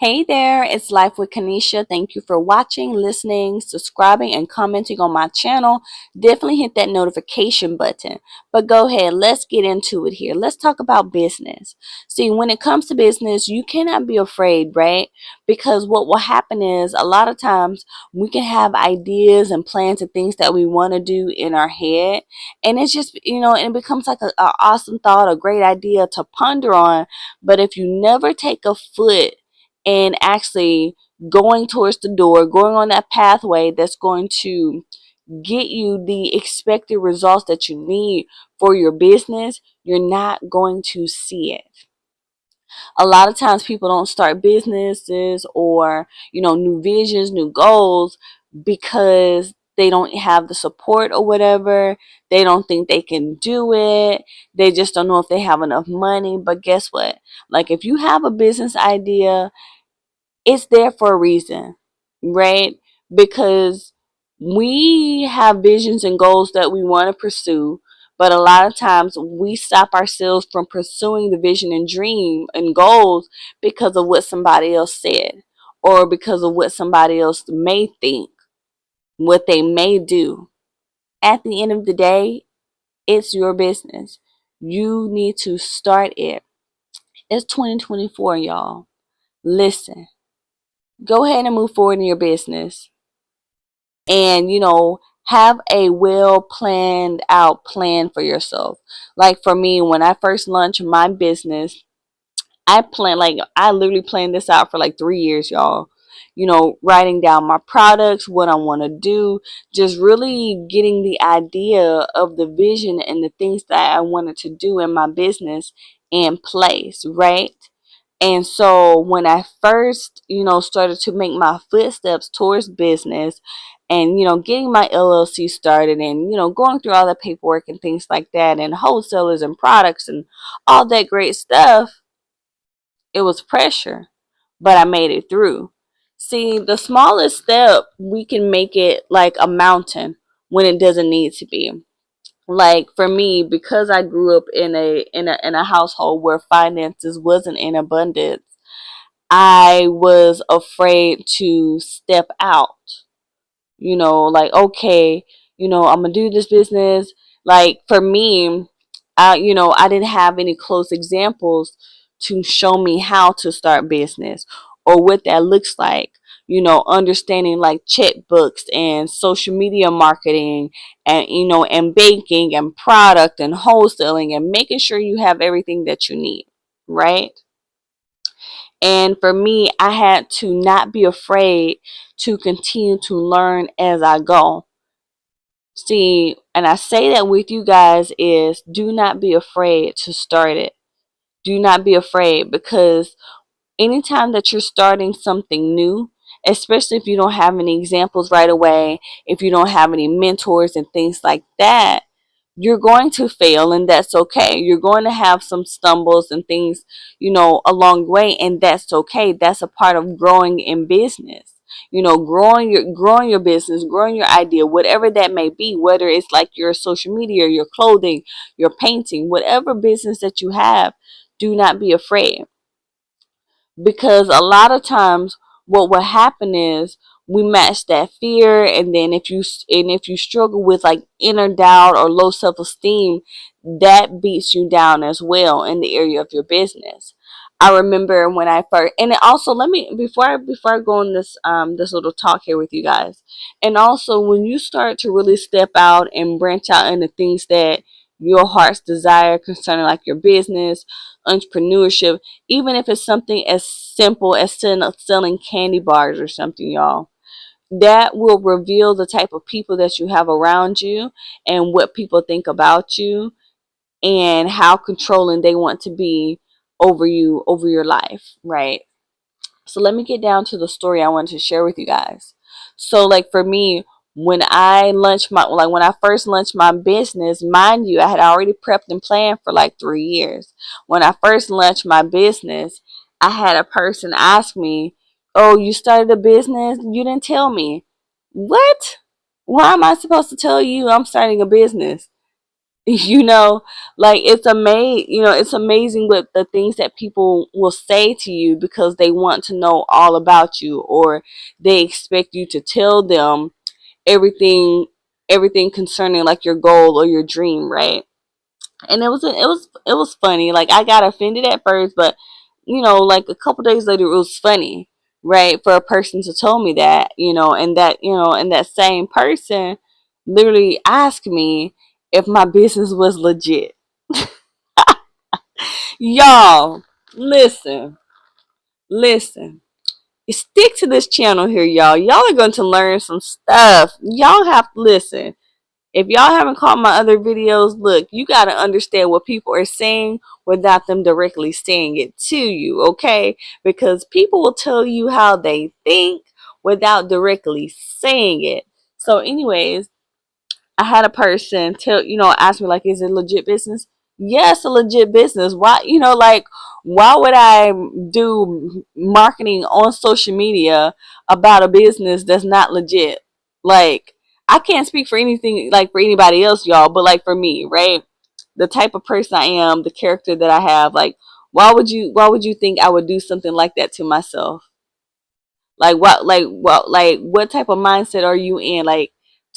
Hey there, it's Life with Kanisha. Thank you for watching, listening, subscribing, and commenting on my channel. Definitely hit that notification button. But go ahead, let's get into it here. Let's talk about business. See, when it comes to business, you cannot be afraid, right? Because what will happen is a lot of times we can have ideas and plans and things that we want to do in our head. And it's just, and it becomes like a awesome thought, a great idea to ponder on. But if you never take a foot and actually going towards the door, going on that pathway that's going to get you the expected results that you need for your business, you're not going to see it. A lot of times people don't start businesses or, new visions, new goals because they don't have the support or whatever. They don't think they can do it. They just don't know if they have enough money. But guess what? Like if you have a business idea, it's there for a reason, right? Because we have visions and goals that we want to pursue, but a lot of times we stop ourselves from pursuing the vision and dream and goals because of what somebody else said or because of what somebody else may think, what they may do. At the end of the day, it's your business. You need to start it. It's 2024, y'all. Listen, go ahead and move forward in your business and have a well planned out plan for yourself. Like for me, when I first launched my business, I literally planned this out for like 3 years, y'all. Writing down my products, what I want to do, just really getting the idea of the vision and the things that I wanted to do in my business in place, right? And so when I first, started to make my footsteps towards business and, getting my LLC started and, going through all the paperwork and things like that and wholesalers and products and all that great stuff, it was pressure, but I made it through. See, the smallest step, we can make it like a mountain when it doesn't need to be. Like for me, because I grew up in a household where finances wasn't in abundance, I was afraid to step out. Like, okay, I'm gonna do this business. Like for me, I didn't have any close examples to show me how to start business or what that looks like. Understanding like checkbooks and social media marketing and, and banking and product and wholesaling and making sure you have everything that you need, right? And for me, I had to not be afraid to continue to learn as I go. See, and I say that with you guys is do not be afraid to start it. Do not be afraid because anytime that you're starting something new, especially if you don't have any examples right away, if you don't have any mentors and things like that, you're going to fail and that's okay. You're going to have some stumbles and things, along the way, and that's okay. That's a part of growing in business. Growing your business, growing your idea, whatever that may be, whether it's like your social media, your clothing, your painting, whatever business that you have, do not be afraid because a lot of times what will happen is we match that fear, and then if you struggle with like inner doubt or low self-esteem, that beats you down as well in the area of your business. I remember when I first, and also let me before I go on this little talk here with you guys, and also when you start to really step out and branch out into things that your heart's desire concerning like your business, entrepreneurship, even if it's something as simple as selling candy bars or something, y'all, that will reveal the type of people that you have around you and what people think about you and how controlling they want to be over you, over your life, right? So let me get down to the story I wanted to share with you guys. So like for me, when I first launched my business, mind you, I had already prepped and planned for like 3 years. When I first launched my business, I had a person ask me, "Oh, you started a business? You didn't tell me." What? Why am I supposed to tell you I'm starting a business? You know, like it's amazing what the things that people will say to you because they want to know all about you, or they expect you to tell them everything everything concerning like your goal or your dream, right? And it was funny. Like, I got offended at first, but like a couple days later it was funny, right? For a person to tell me that, and that same person literally asked me if my business was legit. Y'all, listen, listen. Stick to this channel here, y'all. Y'all are going to learn some stuff. Y'all have to listen. If y'all haven't caught my other videos, look, you got to understand what people are saying without them directly saying it to you, okay? Because people will tell you how they think without directly saying it. So anyways, I had a person ask me, like, is it legit business? Yes, a legit business. Why, like, why would I do marketing on social media about a business that's not legit? Like, I can't speak for anything, like, for anybody else, y'all, but like for me, right? The type of person I am, the character that I have, like, why would you think I would do something like that to myself? What type of mindset are you in, like,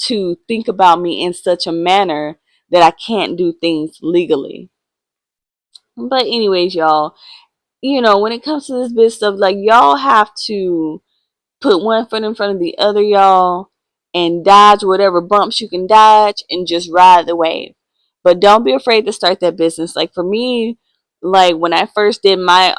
to think about me in such a manner that I can't do things legally? But anyways, y'all, when it comes to this bit stuff, like, y'all have to put one foot in front of the other, y'all, and dodge whatever bumps you can dodge and just ride the wave. But don't be afraid to start that business. Like, for me, like, when I first did my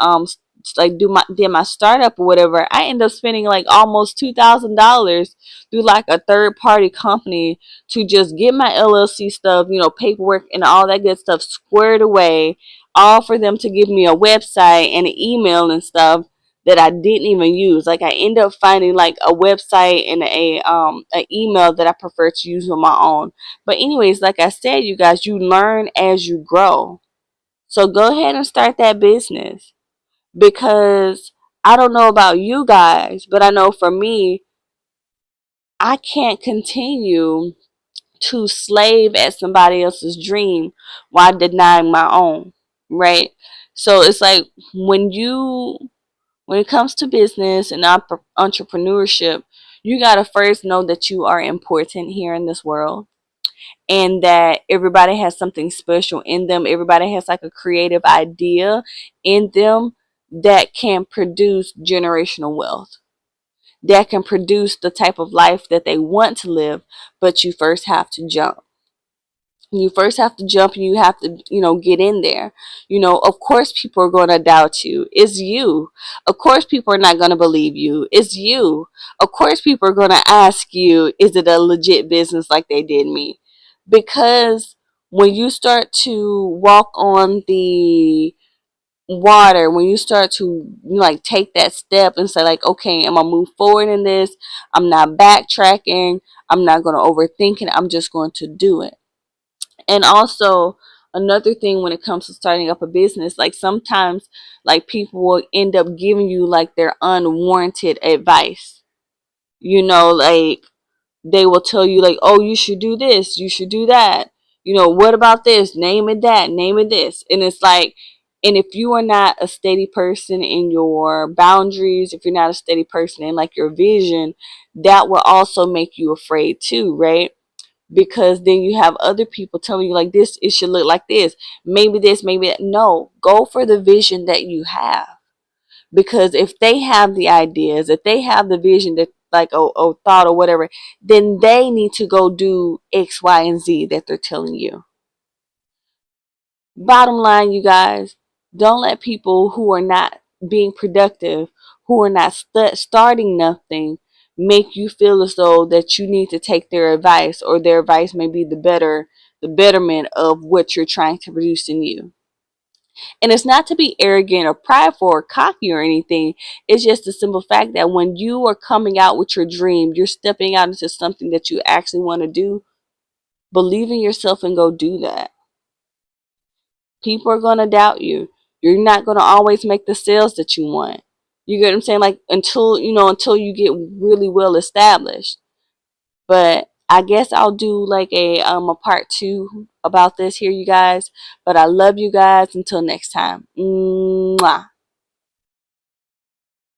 did my startup or whatever, I ended up spending like almost $2,000 through like a third party company to just get my LLC stuff, paperwork and all that good stuff squared away, all for them to give me a website and an email and stuff that I didn't even use. Like, I ended up finding like a website and a email that I prefer to use on my own. But anyways, like I said, you guys, you learn as you grow. So go ahead and start that business, because I don't know about you guys, but I know for me, I can't continue to slave at somebody else's dream while denying my own, right? So it's like, when it comes to business and entrepreneurship, you got to first know that you are important here in this world, and that everybody has something special in them. Everybody has like a creative idea in them that can produce generational wealth, that can produce the type of life that they want to live. But you first have to jump. You first have to jump, and you have to, get in there. Of course people are going to doubt you. It's you. Of course people are not going to believe you. It's you. Of course people are going to ask you, is it a legit business, like they did me? Because when you start to walk on the water, when you start to, like, take that step and say, like, okay, I'm gonna move forward in this, I'm not backtracking, I'm not going to overthink it, I'm just going to do it. And also, another thing, when it comes to starting up a business, like, sometimes, like, people will end up giving you like their unwarranted advice. Like, they will tell you, like, oh, you should do this, you should do that. What about this? Name it that, name it this. And it's like, and if you are not a steady person in your boundaries, if you're not a steady person in like your vision, that will also make you afraid too, right? Because then you have other people telling you, like, this, it should look like this, maybe that. No, go for the vision that you have. Because if they have the ideas, if they have the vision, that, like, a thought or whatever, then they need to go do X, Y, and Z that they're telling you. Bottom line, you guys, don't let people who are not being productive, who are not starting nothing, make you feel as though that you need to take their advice, or their advice may be the betterment of what you're trying to produce in you. And it's not to be arrogant or prideful or cocky or anything. It's just the simple fact that when you are coming out with your dream, you're stepping out into something that you actually want to do. Believe in yourself and go do that. People are going to doubt you. You're not going to always make the sales that you want. You get what I'm saying? Like, until you get really well established. But I guess I'll do like a part 2 about this here, you guys. But I love you guys. Until next time. Mwah.